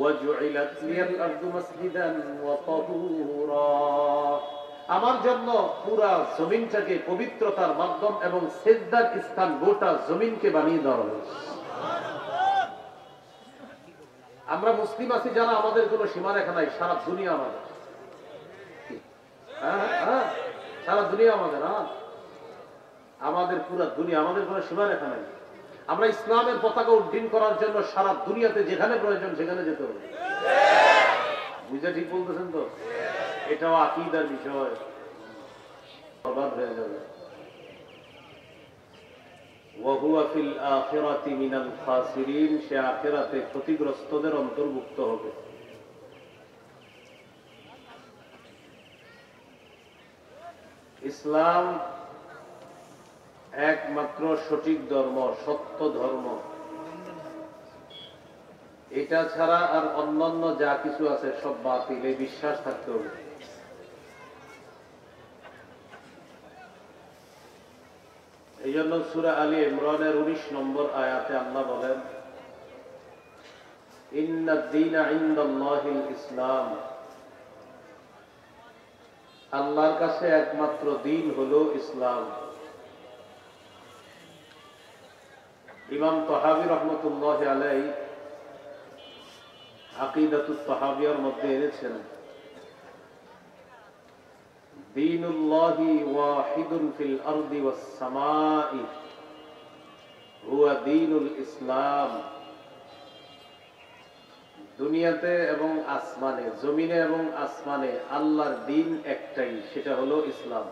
ওয়াজুইলাত লিয়াল আরদু মাসজিদান ওয়া তাহুরা, আমার জন্য পুরা জমিনটাকে পবিত্রতার মাধ্যম এবং সিজদার স্থান, গোটা জমিনকে বানিয়ে দেওয়া হয়েছে। আমরা মুসলিম আছি যারা, আমাদের কোনো সীমারেখা নাই, সারা দুনিয়া আমাদের। সারা দুনিয়া আমাদের। আমাদের পুরা দুনিয়া, আমাদের কোনো সীমারেখা নাই। আমরা ইসলামের পতাকা উড্ডীন করার জন্য সারা দুনিয়াতে যেখানে প্রয়োজন সেখানে যেতে হবে। বুঝে ঠিক বলতেছেন তো? এটাও আকীদার বিষয়, বরবাদ হয়ে যাবে। ওয়াহুয়া ফিল আখিরাতি মিনাল খাসিরিন, সে আখিরাতে ক্ষতিগ্রস্তদের অন্তর্ভুক্ত হবে। ইসলাম একমাত্র সঠিক ধর্ম, সত্য ধর্ম। এটা ছাড়া আর অন্যান্য যা কিছু আছে সব বাতিল, এই বিশ্বাস থাকতে হবে। এই জন্য সূরা আলী ইমরানের 19 নম্বর আয়াতে আল্লাহ বলেন, ইন্নাদ দীনা ইনদাল্লাহিল ইসলাম, আল্লাহর কাছে একমাত্র দ্বীন হলো ইসলাম। ইমাম তাহাবী রাহমাতুল্লাহি আলাইহি আকীদাতুত তাহাবিয়ার মধ্যে এনেছেন, দীনুল্লাহি ওয়াহিদুন ফিল আরদি ওয়াস সামাই হুয়া দীনুল ইসলাম, দুনিয়াতে এবং আসমানে, জমিনে এবং আসমানে আল্লাহর দ্বীন একটাই, সেটা হলো ইসলাম।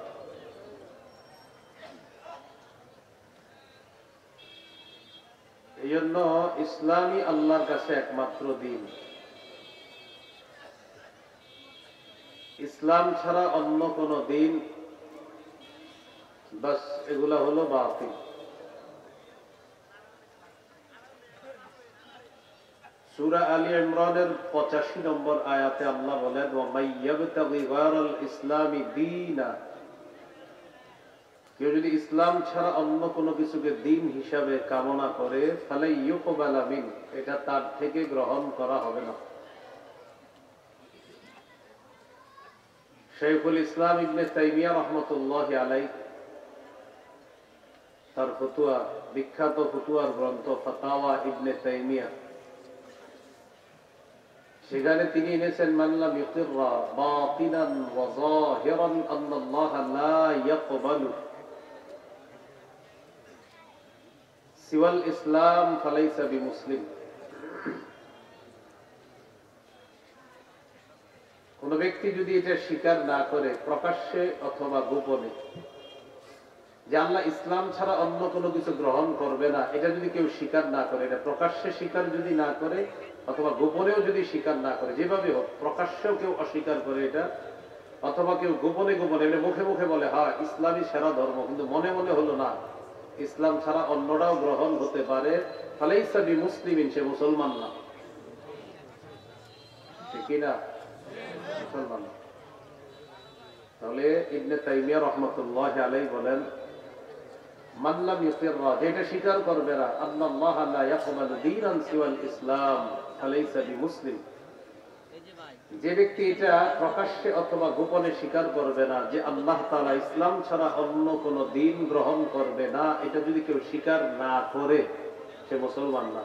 এই জন্য ইসলামই আল্লাহর কাছে একমাত্র দ্বীন। ইসলাম ছাড়া অন্য কোন দ্বীন বাস এগুলা হলো বাতিল। সূরা আলী ইমরানের 85 নম্বর আয়াতে আল্লাহ বলেন, ওয়া মাইয়াবতাগি গায়রাল ইসলামি দীনা, কেউ যদি ইসলাম ছাড়া অন্য কোনো কিছুকে দ্বীন হিসাবে কামনা করে, ফালা ইউকবালা মিন, এটা তার থেকে গ্রহণ করা হবে না। শাইখুল ইসলাম ইবনে তাইমিয়া রাহমাতুল্লাহি আলাইহি তার ফতোয়া, বিখ্যাত ফতোয়ার গ্রন্থ ফাতাওয়া ইবনে তাইমিয়া, সেখানে তিনি এনেছেন, মান লাম ইউকিররা বাতিনান ওয়া যাহিরান আন্নাল্লাহা লা ইয়াকবালু সিওয়াল ইসলাম ফালাইসা বিমুসলিম। কোন ব্যক্তি যদি এটা স্বীকার না করে, প্রকাশ্যে অথবা গোপনে, যে আল্লাহ ইসলাম ছাড়া অন্য কোনো কিছু গ্রহণ করবে না, এটা যদি কেউ স্বীকার না করে, এটা প্রকাশ্যে স্বীকার যদি না করে অথবা গোপনেও যদি স্বীকার না করে, যেভাবে হোক, প্রকাশ্যেও কেউ অস্বীকার করে এটা, অথবা কেউ গোপনে গোপনে, মুখে মুখে বলে হ্যাঁ ইসলামই সেরা ধর্ম, কিন্তু মনে মনে হলো না ইসলাম ছাড়া অন্যরাও গ্রহণ হতে পারে, ফালাইসা বিমুসলিমিন, সে মুসলমান না। ঠিক না? মুসলমান না। তাহলে ইবনে তাইমিয়া রাহমাতুল্লাহি আলাইহি বলেন, মান লাম ইউকিররা, যেটা স্বীকার করবে না, আন্নাল্লাহা লা ইয়াকবালু দীনান সিওয়াল ইসলাম ফালাইসা বিমুসলিম, যে ব্যক্তি এটা প্রকাশ্যে অথবা গোপনে স্বীকার করবে না যে আল্লাহ তাআলা ইসলাম ছাড়া অন্য কোন দ্বীন গ্রহণ করবে না, এটা যদি কেউ স্বীকার না করে, সে মুসলমান না।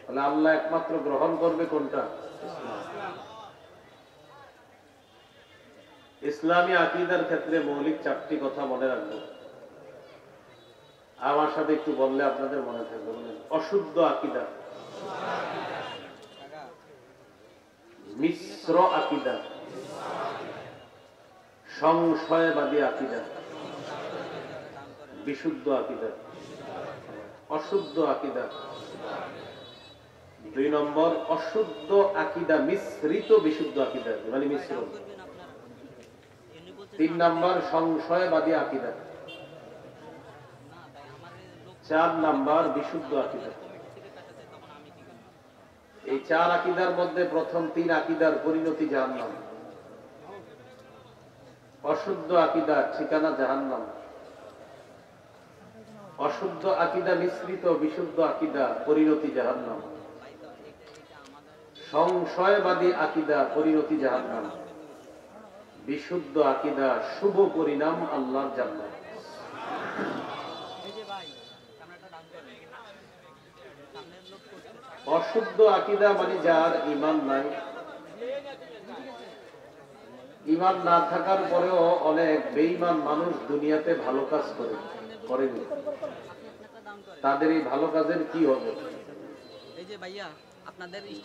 তাহলে আল্লাহ একমাত্র গ্রহণ করবে কোনটা? ইসলাম। ইসলামী আকীদার ক্ষেত্রে মৌলিক 4টি কথা মনে রাখবো, আমার সাথে একটু বললে আপনাদের মনে থাকবে। অশুদ্ধ আকীদা, মিশ্র আকীদা, সংশয়বাদী আকীদা, বিশুদ্ধ আকীদা। অশুদ্ধ আকীদা 2 নম্বর, অশুদ্ধ আকীদা মিশ্রিত বিশুদ্ধ আকীদা, মানে মিশ্রণ। 3 নম্বর, সংশয়বাদী আকীদা। 4 নম্বর, বিশুদ্ধ আকীদা। এই 4 আকীদার মধ্যে প্রথম 3 আকীদার পরিণতি জাহান্নাম। অশুদ্ধ আকীদা ঠিকানা জাহান্নাম। অশুদ্ধ আকীদা মিশ্রিত বিশুদ্ধ আকীদা পরিণতি জাহান্নাম। সংশয়বাদী আকীদা পরিণতি জাহান্নাম, বিশুদ্ধ আকীদা শুভ পরিণাম আল্লাহর জান্নাত। অশুদ্ধ আকীদা মানে যার ঈমান নাই, ঈমান না থাকার পরেও অনেক বেঈমান মানুষ দুনিয়াতে ভালো কাজ করেনি, তাদের এই ভালো কাজের কি হবে?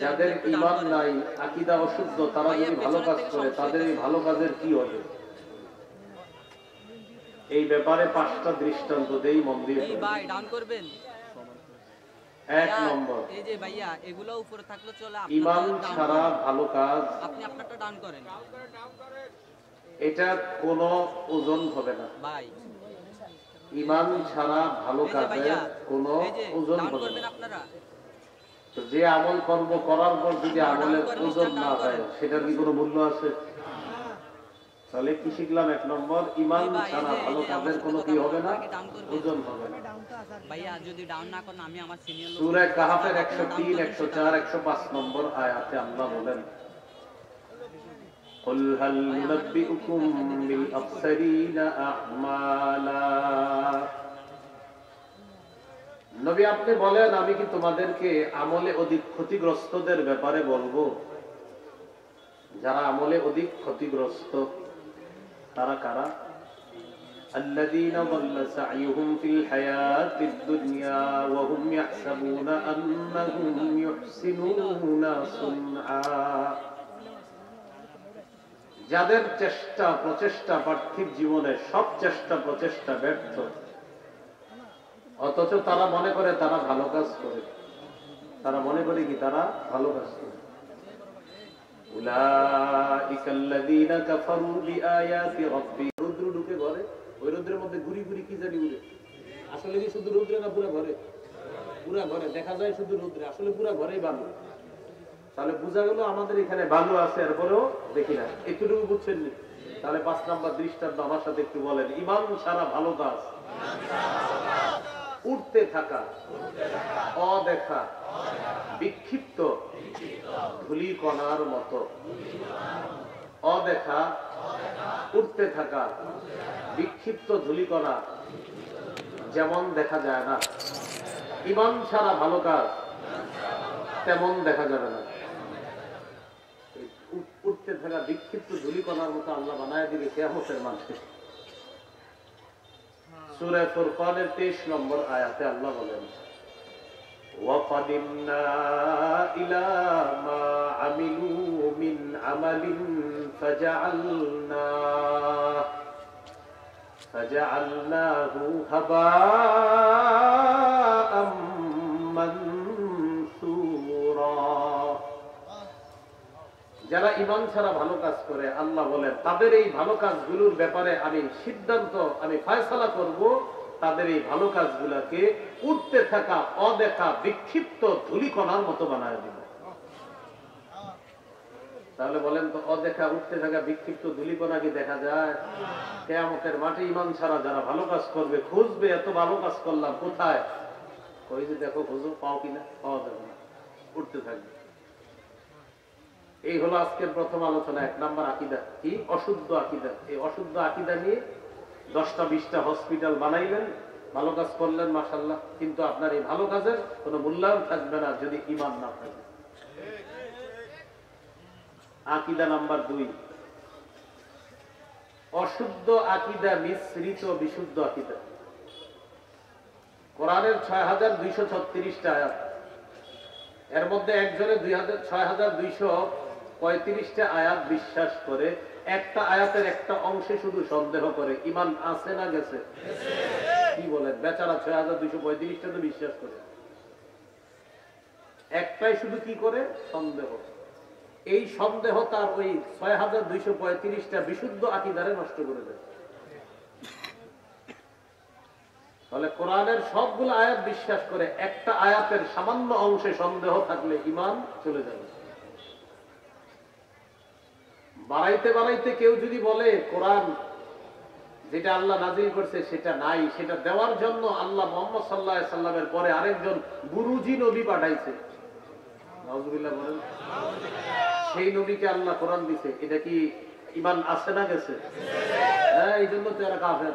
যাদের ঈমান নাই, আকীদা অশুদ্ধ, তারা যদি ভালো কাজ করে তাদের এই ভালো কাজের কি হবে? এই ব্যাপারে 5টা দৃষ্টান্ত দেই, মন দিয়ে শুনুন। 1 নম্বর, ঈমান ছাড়া ভালো কাজ এটা কোনো ওজন হবে না। ঈমান ছাড়া ভালো কাজের কোনো ওজন হবে না। তো যে আমল কর্ম করার পর যদি আমলের ওজন না হয়, সেটার কি কোনো মূল্য আছে? তাহলে কি শিখলাম? 1 নম্বর, ঈমান ছাড়া ভালো কাজের কোনো কি হবে না, ওজন হবে না। সূরা কাহফের 103, 104, 105 নম্বর আয়াতে আল্লাহ বলেন, قُلْ هَلْ نُنَبِّئُكُمْ بِالْأَخْسَرِينَ أَعْمَالًا। নবী আপনি বলেন, আমি কি তোমাদেরকে আমলে অধিক ক্ষতিগ্রস্তদের ব্যাপারে বলবো? যারা আমলে অধিক ক্ষতিগ্রস্ত তারা কারা? الذين ضل سعيهم في الحياة الدنيا وهم يحسبون أنهم يحسنون صنعا। যাদের চেষ্টা প্রচেষ্টা পার্থিব জীবনে সব চেষ্টা প্রচেষ্টা ব্যর্থ, অথচ তারা মনে করে তারা ভালো কাজ করে। তারা মনে করে কি তারা ভালো কাজ করে। উলাইকা আল্লাযীনা কাফারু বিআয়াতি রাব্বি। রৌদ্র ঢুকে ঘরে, ওই রৌদ্রের মধ্যে ঘুরি ঘুরি কি জানি উড়ে। আসলে কি শুধু রৌদ্রে না পুরো ঘরে? পুরো ঘরে দেখা যায় শুধু রৌদ্রে, আসলে পুরো ঘরেই বালু। তাহলে বোঝা গেল আমাদের এখানে বালু আছে, এরপরেও দেখি না। এতটুকু বুঝছেন নি? তাহলে 5 নম্বর দৃষ্টান্ত আমার সাথে একটু বলেন। ঈমান ছাড়া ভালো কাজ উঠতে থাকা, অদেখা, বিক্ষিপ্ত ধূলিকণার মতো। অদেখা, উঠতে থাকা, বিক্ষিপ্ত ধূলিকণা যেমন দেখা যায় না, ঈমান ছাড়া ভালো কাজ তেমন দেখা যাবে না। উঠতে থাকা বিক্ষিপ্ত ধূলিকণার মতো আল্লাহ বানায় দিবে কিয়ামতের মাঠে। সূরা ফুরকানের 23 নম্বর আয়াতে আল্লাহ বলেন, ওয়াকাদিমনা ইলা মা আমিলু মিন আমালিন ফাজআলনাহু হাবাআম মানসুরা। যারা ঈমান ছাড়া ভালো কাজ করে, আল্লাহ বলেন তাদের এই ভালো কাজগুলোর ব্যাপারে আমি সিদ্ধান্ত, আমি ফয়সালা করব, তাদের এই ভালো কাজগুলোকে উঠতে থাকা অদেখা বিক্ষিপ্ত ধূলিকণার মতো বানায় দিব। তাহলে বলেন তো, অদেখা উঠতে থাকা বিক্ষিপ্ত ধূলিকণা কি দেখা যায়? কিয়ামতের মাঠে ঈমান ছাড়া যারা ভালো কাজ করবে, খুঁজবে এত ভালো কাজ করলাম কোথায়, ওই যে দেখো খুঁজো, পাও কিনা, পাওয়া যাবে না, উঠতে থাকবে। এই হলো আজকের প্রথম আলোচনা। 1 নম্বর আকীদা কি? অশুদ্ধ আকীদা। এই অশুদ্ধ আকীদা নিয়ে 10টা 20টা হসপিটাল বানাইলেন, ভালো কাজ করলেন মাশাআল্লাহ, কিন্তু আপনার এই ভালো কাজের কোনো মূল্যায়ন থাকবে না যদি ঈমান না থাকে। আকীদা নাম্বার 2, অশুদ্ধ আকীদা মিশ্রিত বিশুদ্ধ আকীদা। কোরআনের 6236টা আয়াত, এর মধ্যে একজনে 6235টা আয়াত বিশ্বাস করে, একটা আয়াতের একটা অংশে শুধু সন্দেহ করে ঈমান আছে না গেছে। কি বলেন? বেচারা 6235টা তো বিশ্বাস করে, একটাই শুধু কি করে? সন্দেহ। এই সন্দেহ তার ওই 6235টা বিশুদ্ধ আকীদারে নষ্ট করে দেয়। তাহলে কোরআনের সবগুলো আয়াত বিশ্বাস করে, একটা আয়াতের সামান্য অংশে সন্দেহ থাকলে ঈমান চলে যাবে। বাড়াইতে বাড়াইতে কেউ যদি বলে কোরআন যেটা আল্লাহ নাযিল করছে সেটা নাই, সেটা দেওয়ার জন্য আল্লাহ মুহাম্মদ সাল্লাল্লাহু আলাইহি সাল্লামের পরে আরেকজন গুরুজি নবী পাঠাইছে, নাউযুবিল্লাহ বলেন। সেই নবীকে আল্লাহ কোরআন দিছে, এটা কি ঈমান আছে না গেছে? হ্যাঁ, এই জন্য তো এরা কাফের।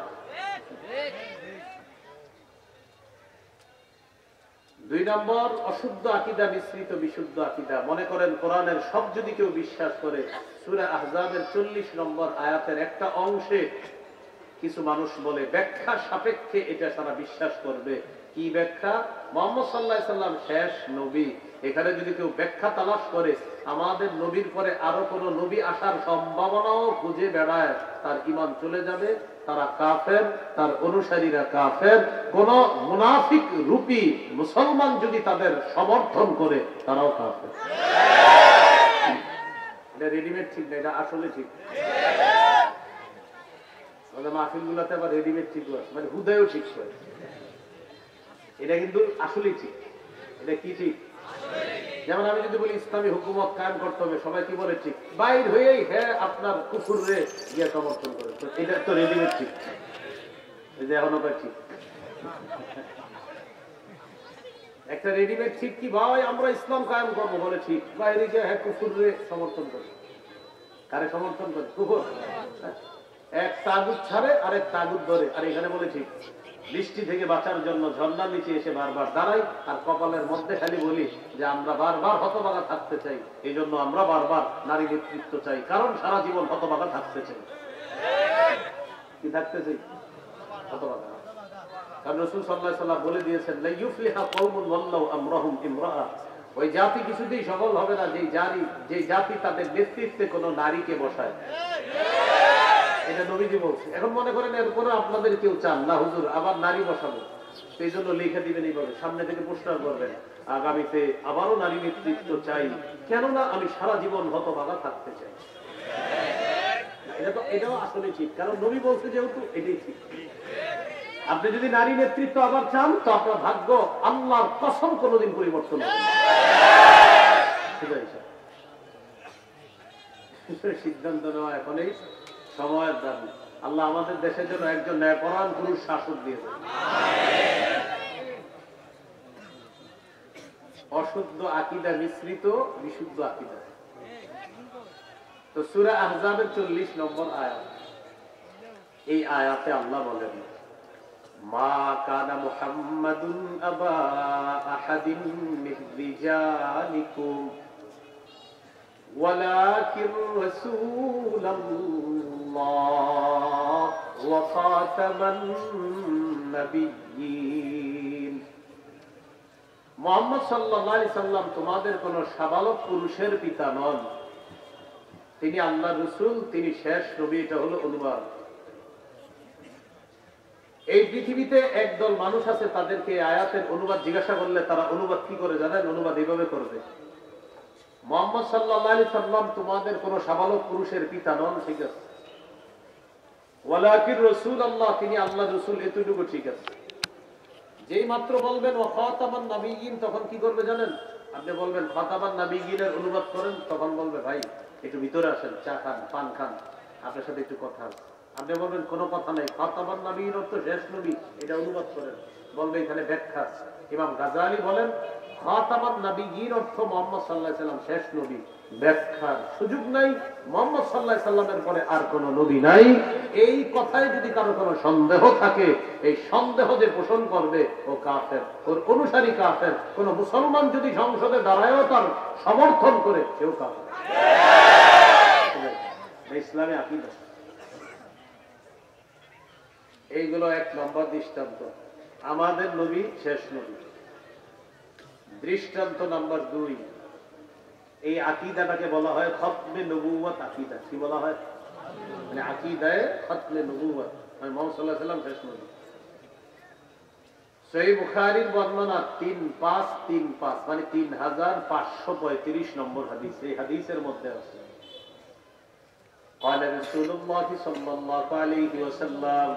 2 নম্বর, অশুদ্ধ আকীদা মিশ্রিত বিশুদ্ধ আকীদা। মনে করেন কোরআনের সব যদি কেউ বিশ্বাস করে, সূরা আহজাবের 40 নম্বর আয়াতের একটা অংশে কিছু মানুষ বলে ব্যাখ্যা সাপেক্ষে এটা সারা বিশ্বাস করবে। কি ব্যাখ্যা? মুহাম্মদ সাল্লাল্লাহু আলাইহি সাল্লাম শেষ নবী। এখানে যদি কেউ ব্যাখ্যা তালাশ করে আমাদের নবীর পরে আরো কোন নবী আসার সম্ভাবনাও খুঁজে বেড়ায়, তার ঈমান চলে যাবে, তারা কাফের, তার অনুসারীরা কাফের। কোন মুনাফিক রূপী মুসলমান যদি তাদের সমর্থন করে, তারাও কাফের। এটা রেডিমেড ঠিক না, এটা আসলে ঠিক। মাহফিল গুলাতে আবার রেডিমেড ঠিক হয়, মানে হুদায়ও ঠিক হয়। এটা কিন্তু আসলেই ঠিক। এটা কি ঠিক? যেমন আমি যদি বলি ইসলামী হুকুমত কায়েম করতে হবে, সবাই কি বলে ঠিক? বাইর হয়েই হ্যাঁ আপনার কুকুরে গিয়ে সমর্থন করে। এটা তো রেডিমেড ঠিক, এই যে এখনো ঠিক। একটা রেডিমেড ঠিক কি ভাই আমরা ইসলাম কায়েম করবো বলে ঠিক, বাইরে গিয়ে হ্যাঁ কুকুরে সমর্থন করে। কারে সমর্থন করে? কুকুর। এক তাগুত ছাড়ে আর এক তাগুত ধরে, আর এখানে বলে ঠিক। বৃষ্টি থেকে বাঁচার জন্য ঝর্ণার নিচে এসে বারবার দাঁড়াই, আর কপালের মধ্যে খালি বলি যে আমরা বারবার হতভাগা থাকতে চাই, এই জন্য আমরা বারবার নারী নেতৃত্ব চাই, কারণ সারা জীবন হতভাগা থাকতে চাই। কি থাকতে চাই? হতভাগা। কারণ রাসূল সাল্লাল্লাহু আলাইহি ওয়াসাল্লাম বলে দিয়েছেন, লা ইউফলিহা কওমুন ওয়াল্লাহু আমরাহুম ইমরাআ। ওই জাতি কিছুতেই সফল হবে না যেই জাতি তাদের নেতৃত্বে কোনো নারীকে বসায়। এটা নবীজি বলছে। এখন মনে করেন এরপরে আপনাদের কেউ চান না হুজুর আবার নারী বসাবো, সেই জন্য লিখে দিবেন এইভাবে, সামনে থেকে পোস্টার করবেন, আগামীতে আবারও নারী নেতৃত্ব চাই, কেননা আমি সারা জীবন হতভাগা থাকতে চাই। এটাও আসলে ঠিক, কারণ নবী বলছে যেহেতু এটাই ঠিক। আপনি যদি নারী নেতৃত্ব আবার চান তো আপনার ভাগ্য আল্লাহর কসম কোনোদিন পরিবর্তন হবে না। সিদ্ধান্ত নেওয়া এখনই সময়ের দাবি। আল্লাহ আমাদের দেশের জন্য একজন ন্যায়পরায়ণ পুরুষ শাসক দিয়ে দেন। অশুদ্ধ আকীদা মিশ্রিত বিশুদ্ধ আকীদা। তো সূরা আহজাবের 40 নম্বর আয়াত, এই আয়াতে আল্লাহ বলেন, মা কানা মুহাম্মাদুন আবা আহাদিন মিন রিজালিকুম ওয়ালাকিন রাসূলুল্লাহ ওয়া খাতামান নাবিয়্যিন। মুহাম্মদ সাল্লাল্লাহু আলাইহি সাল্লাম তোমাদের কোন সাবালক পুরুষের পিতা নন, তিনি আল্লাহর রাসূল, তিনি শেষ নবী। এটা হলো অনুবাদ। এই পৃথিবীতে একদল মানুষ আছে, তাদেরকে আয়াতের অনুবাদ জিজ্ঞাসা করলে তারা অনুবাদ কি করে জানেন? অনুবাদ এইভাবে করবে, মুহাম্মদ সাল্লাল্লাহু আলাইহি সাল্লাম তোমাদের কোন সাবালক পুরুষের পিতা নন, ঠিক আছে, ওয়ালাকিন রাসূলুল্লাহ, তিনি আল্লাহর রাসূল, এতটুকু ঠিক আছে। যেই মাত্র বলবেন ওয়া খাতামান নাবিয়্যিন, তখন কি করবে জানেন? আপনি বলবেন খাতামান নাবিয়্যিনের অনুবাদ করেন, তখন বলবে ভাই একটু ভিতরে আসেন, চা খান, পান খান, আপনার সাথে একটু কথা আছে। আপনি বলবেন কোনো কথা নাই, খাতামান নাবিয়্যিন অর্থ শেষ নবী, এটা অনুবাদ করেন, বলবে এখানে ব্যাখ্যা আছে। ইমাম গাজালি বলেন খাতামান নাবিয়্যিন অর্থ মুহাম্মদ সাল্লাল্লাহু আলাইহি সাল্লাম শেষ নবী, ব্যাখ্যার সুযোগ নাই, মুহাম্মদ সাল্লাল্লাহু আলাইহি সাল্লামের পরে আর কোন নবী নাই। এই কথায় যদি কারো কোনো সন্দেহ থাকে, এই সন্দেহ যে পোষণ করবে ও কাফের, ওর অনুসারী কাফের। কোন মুসলমান যদি সংসদে দাঁড়ায়ও তার সমর্থন করে, সেও কাফের। ইসলামে আকীদা। এইগুলো 1 নম্বর দৃষ্টান্ত, আমাদের নবী শেষ নবী। দৃষ্টান্ত নাম্বার 2, এই আকীদাটাকে বলা হয় খতমে নবুওয়াত আকীদা। কি বলা হয়? মানে আকীদায়ে খতমে নবুওয়াত, মানে মুহাম্মদ সাল্লাল্লাহু আলাইহি সাল্লাম শেষ নবী। সহিহ বুখারীর বর্ণনা 3535, মানে 3535 নম্বর হাদিস। এই হাদিসের মধ্যে আছে قال رسول الله صلى الله عليه وسلم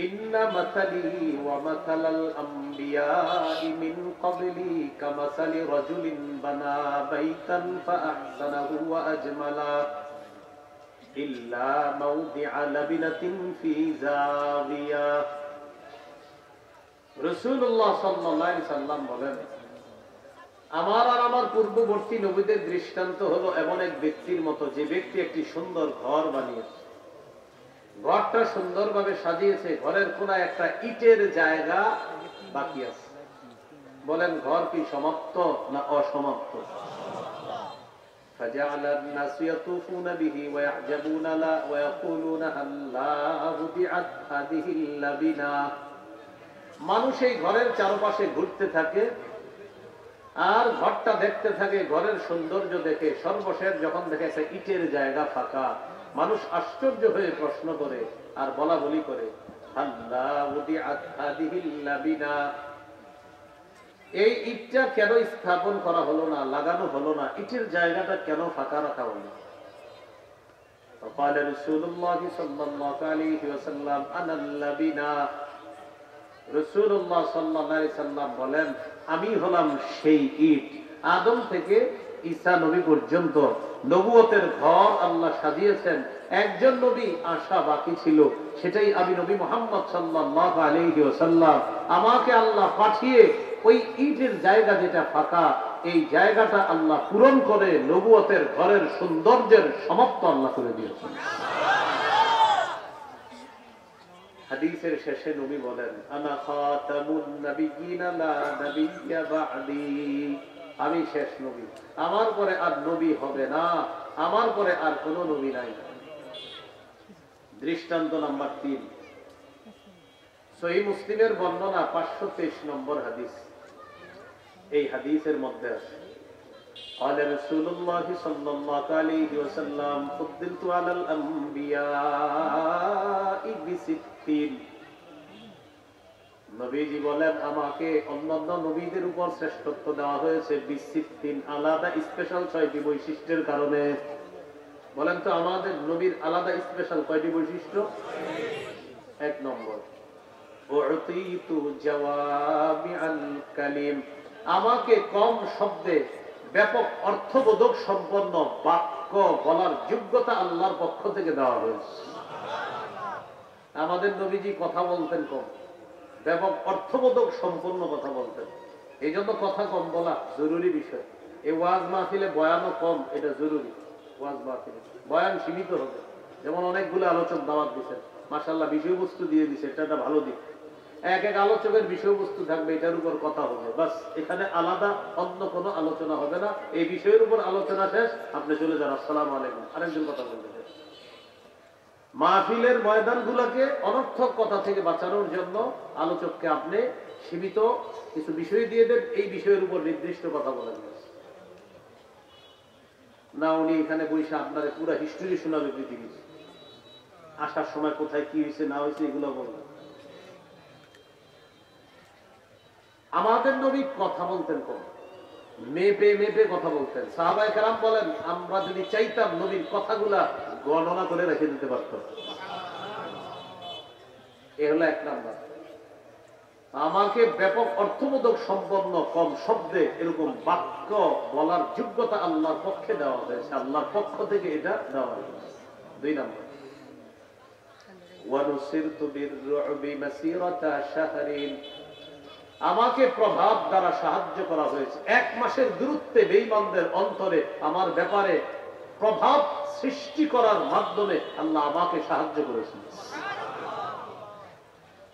إن مثلي ومثل الأنبياء من قبلي كمثل رجل بنى بيتا فأحسنه وأجمله إلا موضع لبنة في زاوية। রাসূলুল্লাহ সাল্লাল্লাহু আলাইহি সাল্লাম বলেন, আমার আর আমার পূর্ববর্তী নবীদের দৃষ্টান্ত হলো এমন এক ব্যক্তির মতো, যে ব্যক্তি একটি সুন্দর ঘর বানিয়েছে, ঘরটা সুন্দরভাবে সাজিয়েছে, ঘরের কোনায় একটা ইটের জায়গা বাকি আছে। বলেন ঘর কি সমাপ্ত না অসমাপ্ত? فجعل الناس يطوفون به ويعجبون لا ويقولون هلا وضعت هذه اللبنة। মানুষ এই ঘরের চারপাশে ঘুরতে থাকে আর ঘরটা দেখতে থাকে, ঘরের সৌন্দর্য দেখে সর্বশেষ যখন দেখে একটা ইটের জায়গা ফাঁকা, মানুষ আশ্চর্য হয়ে প্রশ্ন করে আর বলা বলি করে, হাল্লা উদিআত হাদিহিল লাবিনা, এই ইটটা কেন স্থাপন করা হলো না, লাগানো হলো না, ইটের জায়গাটা কেন ফাঁকা রাখা হলো? فقال رسول الله صلى الله عليه وسلم انا اللبنا। রাসূলুল্লাহ সাল্লাল্লাহু আলাইহি সাল্লাম বলেন, আমি হলাম সেই ইট। আদম থেকে ঈসা নবী পর্যন্ত নবুয়তের ঘর আল্লাহ সাজিয়েছেন। একজন নবী আসা বাকি ছিল, সেটাই আমি নবী মুহাম্মদ সাল্লাল্লাহু আলাইহি ওয়াসাল্লাম। আমাকে আল্লাহ পাঠিয়ে ওই ইটের জায়গা যেটা ফাঁকা, এই জায়গাটা আল্লাহ পূরণ করে নবুয়তের ঘরের সৌন্দর্যের সমাপ্ত আল্লাহ করে দিয়েছেন। হাদিসের শেষে নবী বলেন, আনা খাতামুন নাবিয়্যিনা লা নাবিয়্যা বা'দি, আমি শেষ নবী, আমার পরে আর নবী হবে না, আমার পরে আর কোন নবী নাই। দৃষ্টান্ত নাম্বার 3, সহিহ মুসলিমের বর্ণনা 523 নম্বর হাদিস। এই হাদিসের মধ্যে আছে, قال رسول الله صلى الله عليه وسلم فضلت على الأنبياء ب60। নবীজি বলেন, আমাকে অন্যান্য নবীদের উপর শ্রেষ্ঠত্ব দেওয়া হয়েছে ব60, আলাদা স্পেশাল 6টি বৈশিষ্ট্যের কারণে। বলেন তো আমাদের নবীর আলাদা স্পেশাল কয়টি বৈশিষ্ট্য? 1 নম্বর, উতিতু জাওয়ামিআল কালিম, আমাকে কম শব্দে ব্যাপক অর্থবোধক সম্পন্ন বাক্য বলার যোগ্যতা আল্লাহর পক্ষ থেকে দেওয়া হয়েছে। আমাদের নবীজি কথা বলতেন কম, ব্যাপক অর্থবোধক সম্পন্ন কথা বলতেন। এই জন্য কথা কম বলা জরুরি বিষয়। এই ওয়াজ মাহফিলে বয়ানও কম, এটা জরুরি। ওয়াজ মাহফিলে বয়ান সীমিত হবে। যেমন অনেকগুলো আলোচক দাওয়াত দিচ্ছেন, মাশাআল্লাহ বিষয়বস্তু দিয়ে দিচ্ছে, এটা একটা ভালো দিক। এক এক আলোচকের বিষয়বস্তু থাকবে, এটার উপর কথা হবে, বাস। এখানে আলাদা অন্য কোনো আলোচনা হবে না। এই বিষয়ের উপর আলোচনা শেষ, আপনি চলে যান, আসসালামু আলাইকুম, আরেকজন কথা বলতে। মাহফিলের ময়দানগুলোকে অনর্থক কথা থেকে বাঁচানোর জন্য আলোচককে আপনি সীমিত কিছু বিষয় দিয়ে দেন, এই বিষয়ের উপর নির্দিষ্ট কথা বলেন না। উনি এখানে বসে আপনার পুরো হিস্ট্রি শোনাবে পৃথিবীর, আসার সময় কোথায় কি হয়েছে না হয়েছে এগুলো বলবেন। আমাদের নবী কথা বলতেন কম, মেপে মেপে কথা বলতেন। সাহাবায়ে কেরাম বলেন, আমরা যদি চাইতাম নবীর কথাগুলা গণনা করে রেখে দিতে পারতাম। এ হলো 1 নাম্বার। আমাকে ব্যাপক অর্থবোধক সম্পন্ন কম শব্দে এরকম বাক্য বলার যোগ্যতা আল্লাহর পক্ষে দেওয়া হয়েছে, আল্লাহর পক্ষ থেকে এটা দেওয়া হয়েছে। 2 নাম্বার, ওয়ানুসিরতু বির-রু'বি মাসিরাতা শাহরিন, আমাকে প্রভাব দ্বারা সাহায্য করা হয়েছে। 1 মাসের দূরত্বে বেঈমানদের অন্তরে আমার ব্যাপারে প্রভাব সৃষ্টি করার মাধ্যমে আল্লাহ আমাকে সাহায্য করেছেন।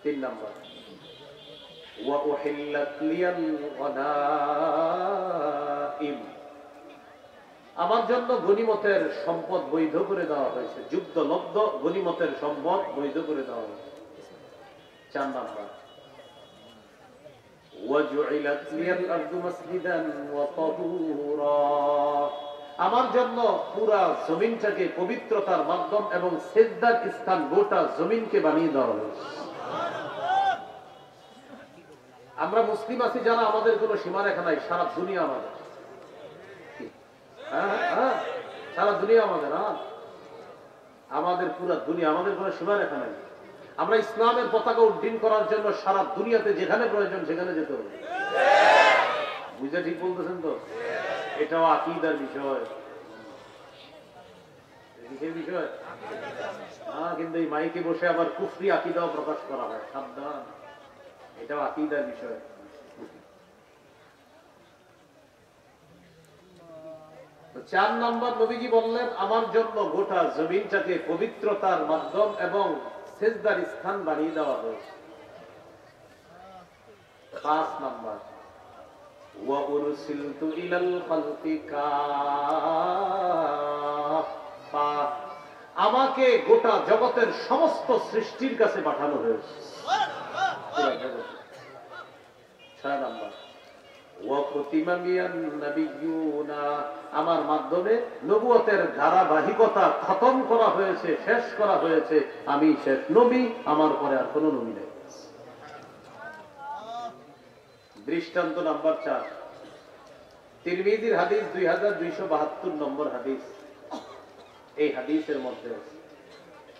3 নাম্বার, ওয়া উহিল্লাত লিয়াল গানাইম, আমার জন্য গনিমতের সম্পদ বৈধ করে দেওয়া হয়েছে, যুদ্ধলব্ধ গনিমতের সম্পদ বৈধ করে দেওয়া হয়েছে। 4 নাম্বার, وجعلت لي الأرض مسجدا وطهورا, আমার জন্য পুরা জমিনটাকে পবিত্রতার মাধ্যম এবং সিজদার স্থান, গোটা জমিনকে বানিয়ে দেওয়া হয়েছে। আমরা মুসলিম আছি যারা, আমাদের কোনো সীমারেখা নাই, সারা দুনিয়া আমাদের। সারা দুনিয়া আমাদের, আমাদের পুরা দুনিয়া, আমাদের কোনো সীমারেখা নাই। আমরা ইসলামের পতাকা উড্ডীন করার জন্য সারা দুনিয়াতে যেখানে প্রয়োজন সেখানে যেতে হবে। বুঝে ঠিক বলতেছেন তো? এটাও আকীদার বিষয়, বিষয়। কিন্তু এই মাইকে বসে আবার কুফরি আকীদাও প্রকাশ করা হয়, সাবধান, এটাও আকীদার বিষয়। 4 নম্বর নবীজি বললেন আমার জন্য গোটা জমিনটাকে পবিত্রতার মাধ্যম এবং সেজদার স্থান বানিয়ে দেওয়া হয়েছে। 5 নম্বর ওয়া উরসিলতু ইলাল খালকি কাফা, আমাকে গোটা জগতের সমস্ত সৃষ্টির কাছে পাঠানো হয়েছে। 6 নম্বর ওয়া খুতিমা বিয়ান নাবিয়্যুনা, আমার মাধ্যমে নবুয়তের ধারাবাহিকতা খতম করা হয়েছে, শেষ করা হয়েছে। আমি শেষ নবী, আমার পরে আর কোনো নবী নেই। দৃষ্টান্ত নাম্বার 4, তিরমিজির হাদিস 2272 নম্বর হাদিস। এই হাদিসের মধ্যে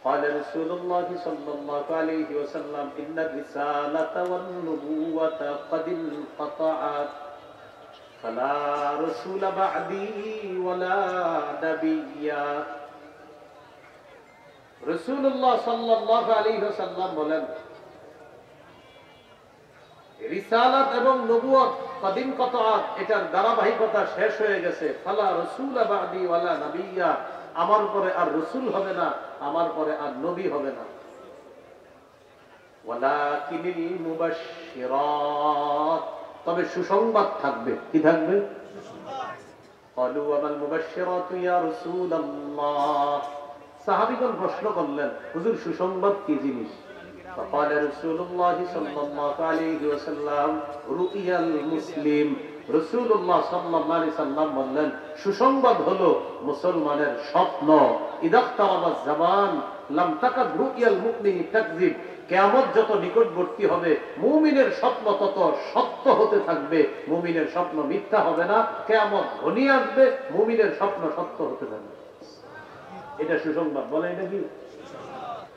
قال رسول الله صلى الله عليه وسلم إن الرسالة والنبوة قد انقطعت فلا رسول بعدي ولا نبي। রাসূলুল্লাহ সাল্লাল্লাহু আলাইহি ওয়াসাল্লাম বলেন, রিসালাত এবং নবুয়ত কদিন কতআত, এটার ধারাবাহিকতা শেষ হয়ে গেছে। ফালা রাসূলা বাদি ওয়ালা নাবিয়্যা, আমার পরে আর রাসূল হবে না, আমার পরে আর নবী হবে না। ওয়ালাকিনিল মুবাশশিরাত, তবে সুসংবাদ থাকবে। কি থাকবে? ক্বালু ওয়ামাল মুবাশশিরাতু ইয়া রাসূলুল্লাহ, সাহাবীগণ প্রশ্ন করলেন, হুজুর সুসংবাদ কি জিনিস? فقال رسول الله صلى الله عليه وسلم رؤيا المسلم, রাসূলুল্লাহ সাল্লাল্লাহু আলাইহি সাল্লাম বললেন, সুসংবাদ হলো মুসলমানের স্বপ্ন। ইদাক্তারাবাজ জামান লাম তাকাদ রুয়াল মুমিনি তাকযিব, কিয়ামত যত নিকটবর্তী হবে মুমিনের স্বপ্ন তত সত্য হতে থাকবে, মুমিনের স্বপ্ন মিথ্যা হবে না। কিয়ামত ঘনিয়ে আসবে, মুমিনের স্বপ্ন সত্য হতে থাকবে। এটা সুসংবাদ। বলে এটা কি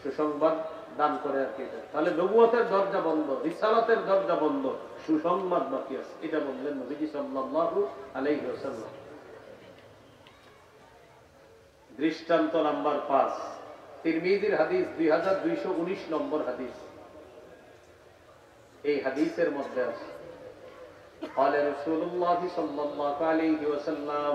সুসংবাদ দান করে আর কি। তাহলে নবুয়তের দরজা বন্ধ, রিসালাতের দরজা বন্ধ, সুসংবাদ বাকি আছে। এটা বললেন নবীজি সাল্লাল্লাহু আলাইহি ওয়াসাল্লাম। দৃষ্টান্ত নাম্বার 5, তিরমিজির হাদিস 2219 নম্বর হাদিস। এই হাদিসের মধ্যে আছে قال رسول الله صلى الله عليه وسلم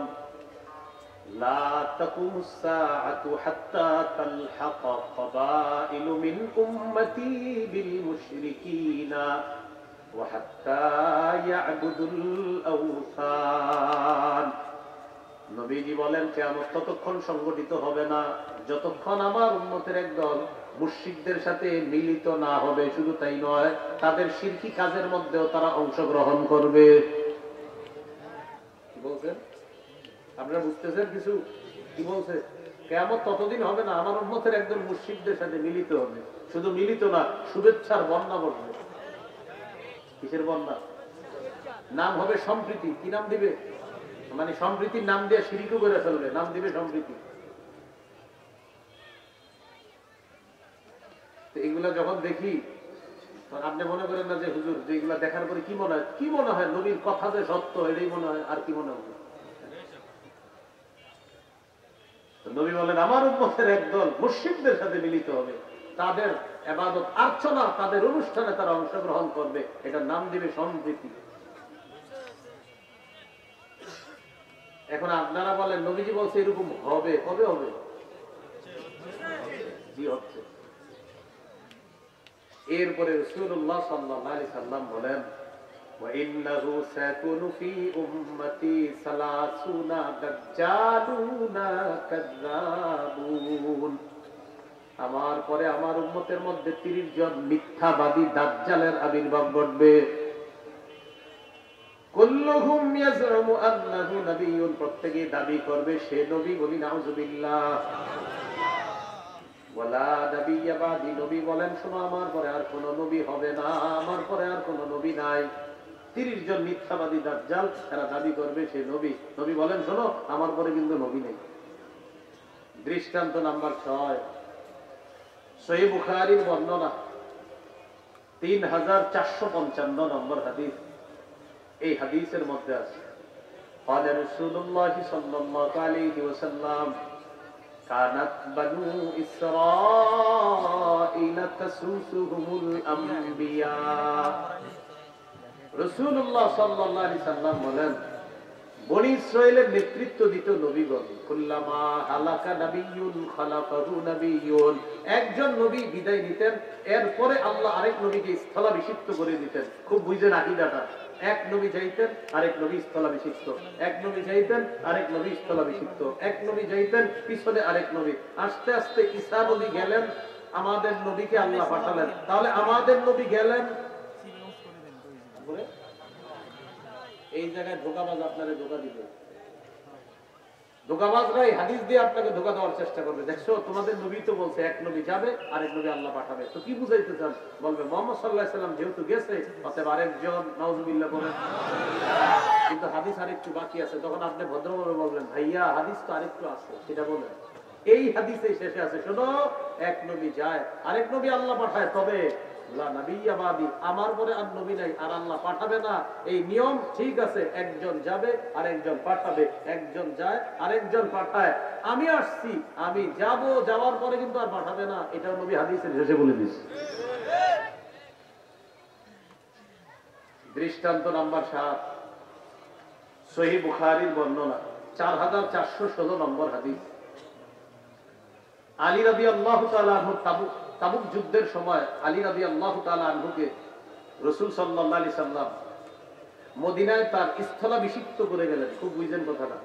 لا تقوم الساعة حتى تلحق قبائل من أمتي بالمشركين وحتى يعبدوا الأوثان। নবীজি বলেন, কিয়ামত ততক্ষণ সংগঠিত হবে না যতক্ষণ আমার উম্মতের একদল মুশরিকদের সাথে মিলিত না হবে। শুধু তাই নয়, তাদের শিরকি কাজের মধ্যেও তারা অংশগ্রহণ করবে। কি বলছেন আপনারা বুঝতেছেন কিছু? কি বলছে? কিয়ামত ততদিন হবে না আমার উম্মতের একদল মুশরিকদের সাথে মিলিত হবে। শুধু মিলিত না, শুভেচ্ছার বন্যা বলবে। কিসের বন্যা? নাম হবে সম্প্রীতি। কি নাম দিবে? মানে সম্প্রীতির নাম দিয়ে শিরকও করে ফেলবে, নাম দিবে সম্প্রীতি। এগুলা যখন দেখি আপনি মনে করেন না যে হুজুর যেগুলা দেখার পরে কি মনে হয়? কি মনে হয়? নবীর কথা যে সত্য, এটাই মনে হয়। আর কি মনে হবে? নবী বলেন, আমার উম্মতের একদল মুশরিকদের সাথে মিলিত হবে, তাদের ইবাদত আর্চনা, তাদের অনুষ্ঠানে তারা অংশগ্রহণ করবে। এটার নাম দিবে সম্প্রীতি। এখন আপনারা বলেন, নবীজি বলছে এরকম হবে, কবে হবে? জি হচ্ছে। এরপরে রাসূলুল্লাহ সাল্লাল্লাহু আলাইহি সাল্লাম বলেন, ওয়া ইন্নাহু সায়াকুনু ফি উম্মতি 30 দাজ্জালুনা কাযযাবুন, আমার পরে আমার উম্মতের মধ্যে 30 জন মিথ্যাবাদী দাজ্জালের আবির্ভাব ঘটবে। কুল্লুহুম ইয়াজউমু আন্নাহু নাবিয়্যুন, প্রত্যেকে দাবি করবে সে নবী। বলি নাউযুবিল্লাহ। ওয়ালা নাবিয়্যা বাদি, নবী বলেন, শোনো আমার পরে আর কোন নবী হবে না, আমার পরে আর কোন নবী নাই। 30 জন মিথ্যাবাদী দাজ্জাল, তারা দাবি করবে সে নবী। নবী বলেন, শোনো আমার পরে কিন্তু নবী নেই। দৃষ্টান্ত নাম্বার 6, সহিহ বুখারীর বর্ণনা 3455 নম্বর হাদিস। এই হাদিসের মধ্যে আছে قال رسول الله صلى الله عليه وسلم كانت بنو إسرائيل تسوسهم الأنبياء। রাসূলুল্লাহ সাল্লাল্লাহু আলাইহি সাল্লাম বলেন, বনি ইসরাইলের নেতৃত্ব দিত নবীগণ। কুল্লামা হালাকা নাবিয়্যুন খালাফাহু নাবিয়্যুন, একজন নবী বিদায় নিতেন, এরপরে আল্লাহ আরেক নবীকে স্থলাভিষিক্ত করে দিতেন। খুব বুঝেন আকীদাটা, এক নবী যাইতেন আরেক নবী স্থলাভিষিক্ত, এক নবী যাইতেন আরেক নবী স্থলাভিষিক্ত, এক নবী যাইতেন পিছনে আরেক নবী। আস্তে আস্তে ঈসা নবী গেলেন, আমাদের নবীকে আল্লাহ পাঠালেন। তাহলে আমাদের নবী গেলেন, এই জায়গায় ধোঁকাবাজ আপনারা ধোঁকা দিবে, ধোঁকাবাজরাই হাদিস দিয়ে আপনাকে ধোঁকা দেওয়ার চেষ্টা করবে। দেখছো তোমাদের নবী তো বলছে এক নবী যাবে আরেক নবী আল্লাহ পাঠাবে, তো কি বুঝাইতে চান? বলবে মুহাম্মদ সাল্লাল্লাহু আলাইহি সাল্লাম যেহেতু গেছে অতএব আরেকজন, নাউজুবিল্লাহ বলেন। কিন্তু হাদিস আরেকটু বাকি আছে, তখন আপনি ভদ্রভাবে বলবেন ভাইয়া হাদিস তো আরেকটু আছে, সেটা বলেন। এই হাদিসে শেষে আছে, শোনো, এক নবী যায় আরেক নবী আল্লাহ পাঠায়, তবে লা নাবিয়্যা বাদি, আমার পরে আর নবী নাই, আর আল্লাহ পাঠাবে না। এই নিয়ম ঠিক আছে, একজন যাবে আর একজন পাঠাবে, একজন যায় আরেকজন পাঠায়। আমি আসছি, আমি যাব, যাওয়ার পরে কিন্তু আর পাঠাবে না, এটাও নবী হাদিসের শেষে বলে দিয়েছে। দৃষ্টান্ত নাম্বার 7, সহিহ বুখারীর বর্ণনা 4416 নম্বর হাদিস। আলী রাদিয়াল্লাহু তাআলা আনহু তাবুক যুদ্ধের সময় আলী রাদিয়াল্লাহু তাআলা আনহুকে রাসূল সাল্লাল্লাহু আলাইহি সাল্লাম মদিনায় তার স্থলাভিষিক্ত করে গেলেন। খুব বুঝেন কথাটা,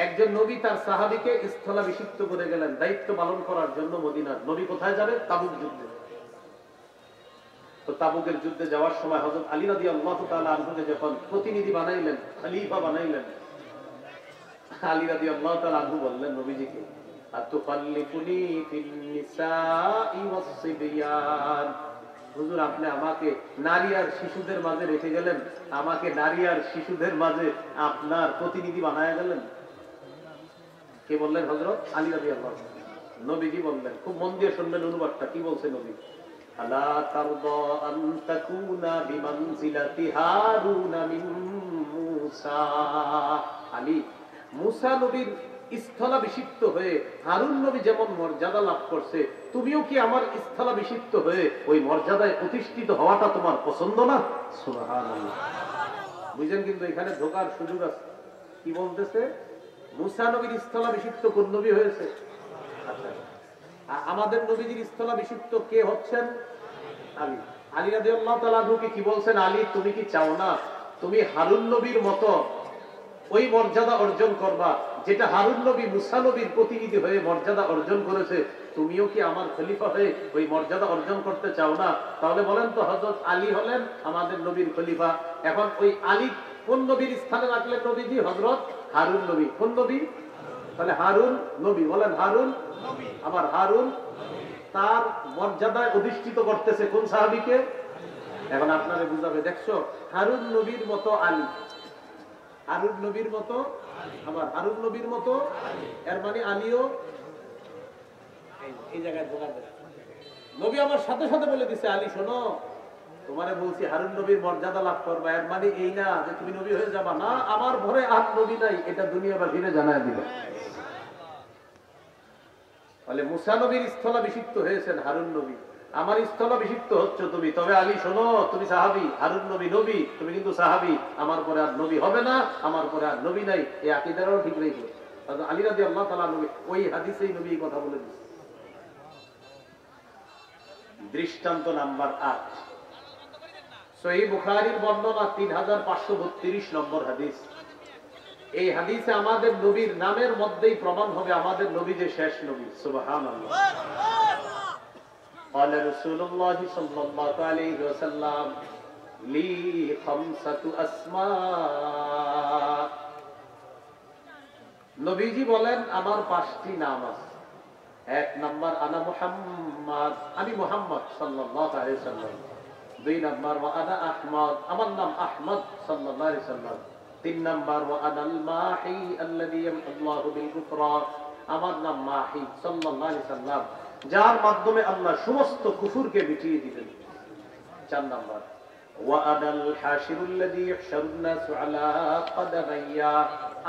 একজন নবী তার সাহাবীকে স্থলাভিষিক্ত করে গেলেন দায়িত্ব পালন করার জন্য মদিনার। নবী কোথায় যাবেন? তাবুক যুদ্ধে। তো তাবুকের যুদ্ধে যাওয়ার সময় হযরত আলী রাদিয়াল্লাহু তাআলা আনহুকে যখন প্রতিনিধি বানাইলেন, খলিফা বানাইলেন, আলী রাদিয়াল্লাহু তাআলা আনহু বললেন নবীজিকে, আতুখাল্লিফুনি ফিন নিসাই ওয়াস সিবিয়ান, হুজুর আপনি আমাকে নারী আর শিশুদের মাঝে রেখে গেলেন, আমাকে নারী আর শিশুদের মাঝে আপনার প্রতিনিধি বানায়া গেলেন। কে বললেন? হযরত আলী রাদিয়াল্লাহু তাআলা। নবীজি বললেন, খুব মন দিয়ে শুনবেন অনুবাদটা কি বলছে নবী। আলা তারদা আন তাকুনা বিমানজিলাতি হারুনা মিন মূসা। আলী, মূসা নবীর স্থলাভিষিক্ত হয়ে হারুন নবী যেমন মর্যাদা লাভ করছে, তুমিও কি আমার স্থলাভিষিক্ত হয়ে ওই মর্যাদায় প্রতিষ্ঠিত হওয়াটা তোমার পছন্দ না? সুবহানাল্লাহ। বুঝেন, কিন্তু এখানে ধোকার সুযোগ আছে। কি বলতেছে? মূসা নবীর স্থলাভিষিক্ত কোন নবী হয়েছে? আচ্ছা, আমাদের নবীজির স্থলাভিষিক্ত কে হচ্ছেন? আলী। আলী রাদিয়াল্লাহু তাআলা আনহুকে কি বলছেন? আলী, তুমি কি চাও না তুমি হারুন নবীর মতো ওই মর্যাদা অর্জন করবা যেটা হারুন নবী মূসা নবীর প্রতিনিধি হয়ে মর্যাদা অর্জন করেছে? তুমিও কি আমার খলিফা হয়ে ওই মর্যাদা অর্জন করতে চাও না? তাহলে বলেন তো, হযরত আলী হলেন আমাদের নবীর খলিফা। এখন ওই আলী কোন নবীর স্থানে রাখলেন নবীজি? হযরত হারুন নবী। কোন নবী? তাহলে হারুন নবী, বলেন হারুন নবী। আবার হারুন তার মর্যাদায় অধিষ্ঠিত করতেছে কোন সাহাবীকে? এখন আপনারা বুঝাবে, দেখছো হারুন নবীর মতো আলী, হারুন নবীর মতো, আবার হারুন নবীর মতো, এর মানে আলীও এই জায়গায় ধোকা দেয়। নবী আমার সাথে সাথে বলে দিছে, আলী শোনো, তোমারে বলছি হারুন নবীর মর্যাদা লাভ করবা, এর মানে এই না যে তুমি নবী হয়ে যাবা, না, আমার ঘরে আর নবী নাই, এটা দুনিয়াবাসীরে জানায় দিল। তাহলে মূসা নবীর স্থলাভিষিক্ত হয়েছেন হারুন নবী, আমার স্থলাভিষিক্ত হচ্ছ তুমি। তবে আলী শোনো, তুমি সাহাবী, হারুন নবী নবী, তুমি কিন্তু সাহাবী, আমার পরে আর নবী হবে না, আমার পরে আর নবী নাই, এই আকীদাটাও ঠিক রেখো। আলী রাদিয়াল্লাহু তাআলা নবী ওই হাদিসেই নবী কথা বলে দিয়েছে। দৃষ্টান্ত নাম্বার 8, সহিহ বুখারীর বর্ণনা 3532 নম্বর হাদিস। এই হাদিসে আমাদের নবীর নামের মধ্যেই প্রমাণ হবে আমাদের নবী যে শেষ নবী। সুবহানাল্লাহ। قال رسول الله صلى الله عليه وسلم لي خمسة أسماء। নবীজি বলেন আমার 5টি নাম আছে। 1 নাম্বার আনা মুহাম্মদ, আমি মুহাম্মদ সাল্লাল্লাহু আলাইহি ওয়াসাল্লাম। 2 নাম্বার ওয়া আনা আহমদ, আমার নাম আহমদ সাল্লাল্লাহু আলাইহি ওয়াসাল্লাম। 3 নাম্বার ওয়া আনাল মাহি আল্লাযী ইয়ামহুল্লাহু বিল কুফরা, আমার নাম মাহি সাল্লাল্লাহু আলাইহি ওয়াসাল্লাম, যার মাধ্যমে আল্লাহ সমস্ত কুফরকে মিটিয়ে দিবেন। 4 নাম্বার ওয়া আনাল হাশিরুল্লাযী ইহশারুন নাসু আলা কদামাইয়া,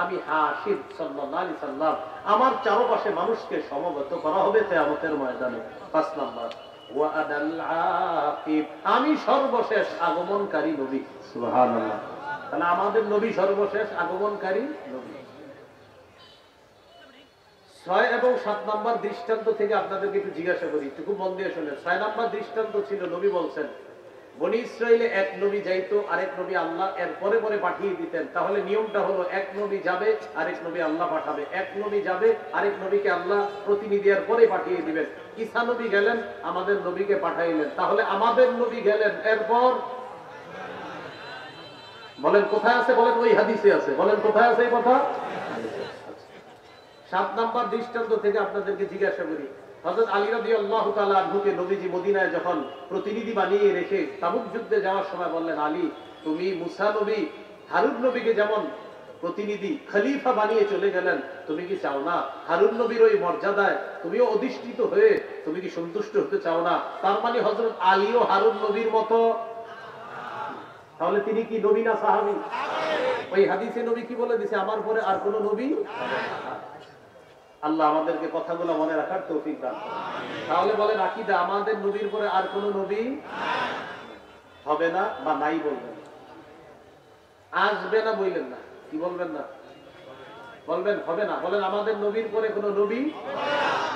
আমি হাশির সাল্লাল্লাহু আলাইহি ওয়াসাল্লাম, আমার চারপাশে মানুষকে সমবেত করা হবে কিয়ামতের ময়দানে। 5 নাম্বার ওয়া আনাল আকিব, আমি সর্বশেষ আগমনকারী নবী। সুবহানাল্লাহ। তাহলে আমাদের নবী সর্বশেষ আগমনকারী নবী। 6 এবং 7 নম্বর দৃষ্টান্ত থেকে আপনাদেরকে একটু জিজ্ঞাসা করি, একটু খুব মন দিয়ে শুনেন। 6 নম্বর দৃষ্টান্ত ছিল, নবী বলছেন বনি ইসরাইলে এক নবী যাইতো, আরেক নবী আল্লাহ এর পরে পরে পাঠিয়ে দিতেন। তাহলে নিয়মটা হলো এক নবী যাবে, আরেক নবী আল্লাহ পাঠাবে, এক নবী যাবে, আরেক নবীকে আল্লাহ প্রতিনিধি এর পরে পাঠিয়ে দিবেন। ঈসা নবী গেলেন, আমাদের নবীকে পাঠাইলেন। তাহলে আমাদের নবী গেলেন, এরপর বলেন কোথায় আছে? বলেন ওই হাদিসে আছে। বলেন কোথায় আছে এই কথা? 7 নম্বর দৃষ্টান্ত থেকে আপনাদেরকে জিজ্ঞাসা করি, হযরত আলী রাদিয়াল্লাহু তাআলা আনহুকে নবীজি মদিনায় যখন প্রতিনিধি বানিয়ে রেখে তাবুক যুদ্ধে যাওয়ার সময় বললেন, আলী তুমি মুসা নবী, হারুন নবীকে যেমন প্রতিনিধি খলিফা বানিয়ে চলে গেলেন, তুমি কি চাও না হারুন নবীর ওই মর্যাদায় তুমিও অধিষ্ঠিত হয়ে তুমি কি সন্তুষ্ট হতে চাও না? তার মানে হযরত আলীও হারুন নবীর মতো। তাহলে তিনি কি নবী না সাহাবী? ওই হাদিসে নবী কি বলে দিয়েছে? আমার পরে আর কোন নবী। আল্লাহ আমাদেরকে কথাগুলো মনে রাখার তৌফিক দান করুন। তাহলে বলেন আকীদা, আমাদের নবীর পরে আর কোন নবী হবে না বা নাই বলবেন, আসবে না বললেন না, কি বলবেন না? বলবেন হবে না। বলেন আমাদের নবীর পরে কোন নবী,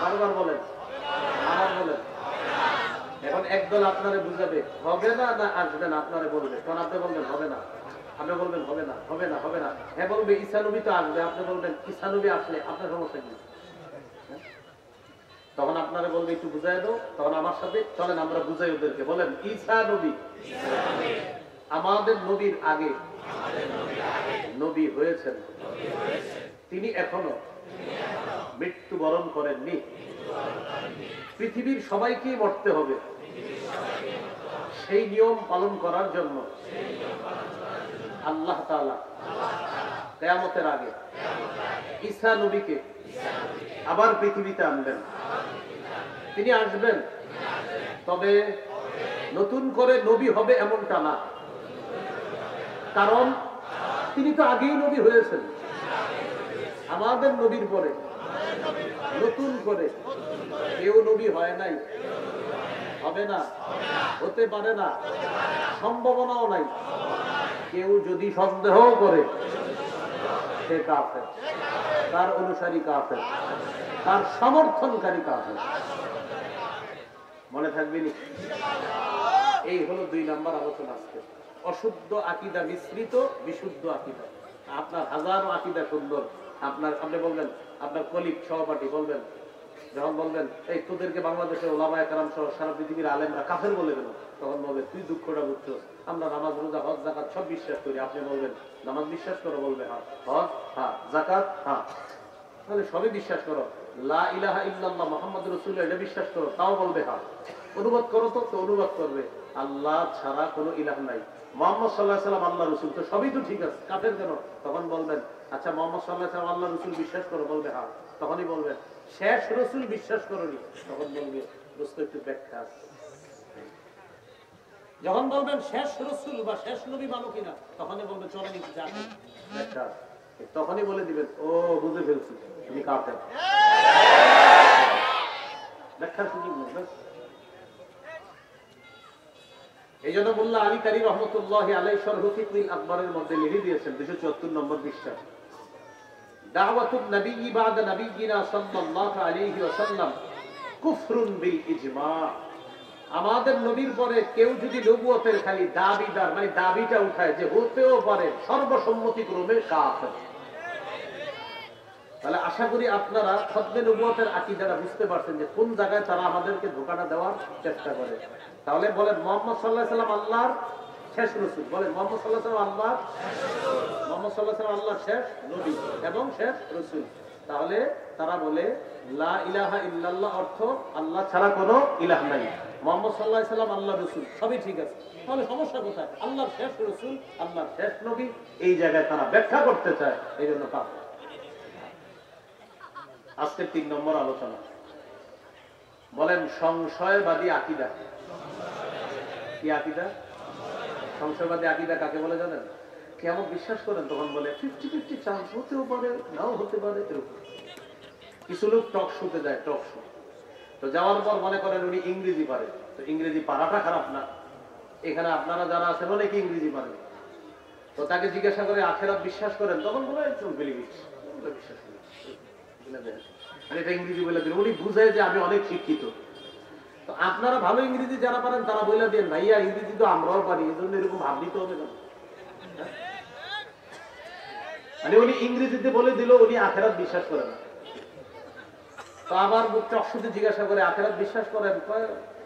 বারবার বলেন, আবার বলেন। এখন একদল আপনারে বুঝাবে হবে না না আসবে না, আপনারে বলবে, তখন আপনি বলবেন হবে না, আপনি বলবেন হবে না, হবে না, হবে না। হ্যাঁ বলবে ঈসা নবী তো আসবে, আপনি বলবেন ঈসা নবী আসলে আপনার সমস্যা কি? তখন আপনারা বলবে একটু বুঝাই দাও, তখন আমার সাথে চলেন আমরা বুঝাই ওদেরকে। বলেন ঈসা নবী আমাদের নবীর আগে নবী হয়েছেন, তিনি এখনো মৃত্যুবরণ করেননি। পৃথিবীর সবাইকে মরতে হবে, সেই নিয়ম পালন করার জন্য আল্লাহ তাআলা কিয়ামতের আগে ঈসা নবীকে আবার পৃথিবীতে আনবেন। তিনি আসবেন, তবে নতুন করে নবী হবে এমনটা না, কারণ তিনি তো আগেই নবী হয়েছেন। আমাদের নবীর পরে নতুন করে কেউ নবী হয় নাই, হবে না, হতে পারে না, সম্ভাবনাও নাই। কেউ যদি সন্দেহ করে সে কাফের, তার অনুসারী কাফের, তার সমর্থনকারী কাফের। মনে থাকবে নি? এই হলো 2 নম্বর আলোচনা আজকে। অশুদ্ধ আকীদা মিশ্রিত বিশুদ্ধ আকীদা। আপনার হাজারো আকীদা সুন্দর, আপনি বলবেন, আপনার কলিগ সহপাঠী বলবেন, যখন বলবেন এই তোদেরকে বাংলাদেশের ওলামায়ে কেরাম সহ সারা পৃথিবীর আলেমরা কাফের বলে গেল, তখন বলবে তুই দুঃখটা বুঝছো, আমরা নামাজ রোজা হজ যাকাত সব বিশ্বাস করি। আপনি বলবেন নামাজ বিশ্বাস করো, বলবে হ্যাঁ, হজ হ্যাঁ, যাকাত হ্যাঁ, তাহলে সবই বিশ্বাস করো। লা ইলাহা ইল্লাল্লাহ মুহাম্মাদুর রাসূলুল্লাহ এটা বিশ্বাস করো, তাও বলবে হ্যাঁ। অনুবাদ করো তো অনুবাদ করবে আল্লাহ ছাড়া কোনো ইলাহ নাই, মুহাম্মদ সাল্লাল্লাহু আলাইহি ওয়াসাল্লাম আল্লাহর রাসূল, তো সবই তো ঠিক আছে, কাফের কেন? তখন বলবেন আচ্ছা মুহাম্মদ সাল্লাল্লাহু আলাইহি ওয়াসাল্লাম আল্লাহর রাসূল বিশ্বাস করো, বলবে হ্যাঁ। তখনই বলবেন শেষ রাসূল বিশ্বাস করোনি, তখন বলবে দোস্ত একটু ব্যাখ্যা আছে। যখন বলবেন শেষ রাসূল বা শেষ নবী মানো কিনা, তখনই বলবে চলেন একটু জানি ব্যাখ্যা। তখনই বলে দিবেন ও বুঝে ফেলছি তুমি কাফের, ব্যাখ্যার সুযোগ নেই। এই জন্য মোল্লা আলী কারি রহমতুল্লাহি আলাইহি শরহ ফিকহুল আকবরের মধ্যে লিখে দিয়েছেন 274 নম্বর পৃষ্ঠা, দাওয়াতুন নবী বা'দা নবিয়িনা সাল্লাল্লাহু আলাইহি ওয়াসাল্লাম কুফরুন বিল ইজমা। আমাদের নবীর পরে কেউ যদি নবুয়তের খালি দাবিদার, মানে দাবিটা উঠায় যে হতেও পারে, সর্বসম্মতিক্রমে কাফের। তাহলে আশা করি আপনারা খতমে নবুয়তের আকীদাটা বুঝতে পারছেন যে কোন জায়গায় তারা আমাদেরকে ধোঁকাটা দেওয়ার চেষ্টা করে। তাহলে বলেন মুহাম্মদ সাল্লাল্লাহু আলাইহি ওয়াসাল্লাম আল্লাহর শেষ রাসূল, বলেন মুহাম্মদ সাল্লাল্লাহু আলাইহি ওয়াসাল্লাম আল্লাহর, মুহাম্মদ সাল্লাল্লাহু আলাইহি ওয়াসাল্লাম আল্লাহর শেষ নবী এবং শেষ রাসূল। তাহলে তারা বলে লা ইলাহা ইল্লাল্লাহ অর্থ আল্লাহ ছাড়া কোনো ইলাহ নাই, মুহাম্মদ সাল্লাল্লাহু আলাইহি ওয়াসাল্লাম আল্লাহর রাসূল, সবই ঠিক আছে। তাহলে সমস্যা কোথায়? আল্লাহর শেষ রাসূল, আল্লাহর শেষ নবী, এই জায়গায় তারা ব্যাখ্যা করতে চায়, এই জন্য কাফের। আজকে 3 নম্বর আলোচনা, বলেন সংশয়বাদী আকীদা। কি আকীদা? সংশয়বাদী আকীদা কাকে বলে জানেন? কিয়ামত বিশ্বাস করেন, তখন বলে 50-50 চান্স, হতেও পারে নাও হতে পারে। এরকম কিছু লোক টক শোতে যায়, টক শো, তো যাওয়ার পর মনে করেন উনি ইংরেজি পারে, তো ইংরেজি পারাটা খারাপ না, এখানে আপনারা যারা আছেন অনেকে ইংরেজি পারেন, তো তাকে জিজ্ঞাসা করে আখেরাত বিশ্বাস করেন, তখন বলে বিশ্বাস করি। আর এটা ইংরেজি বলে দিল, উনি বুঝে যে আমি অনেক শিক্ষিত। তো আপনারা ভালো ইংরেজি যারা পারেন তারা বলে দেন, ভাইয়া ইংরেজি তো আমরাও পারি, এই জন্য এরকম ভাব নিতে হবে না। মানে উনি ইংরেজিতে বলে দিল উনি আখেরাত বিশ্বাস করেন না। তো আবার চকশুতে জিজ্ঞাসা করে আখেরাত বিশ্বাস করেন,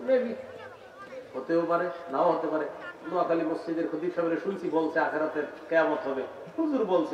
মেবি হতেও পারে নাও হতে পারে। নোয়াখালী মসজিদের খতিব সাহেবের শুনছি বলছে আখেরাতের কিয়ামত হবে, হুজুর বলছে।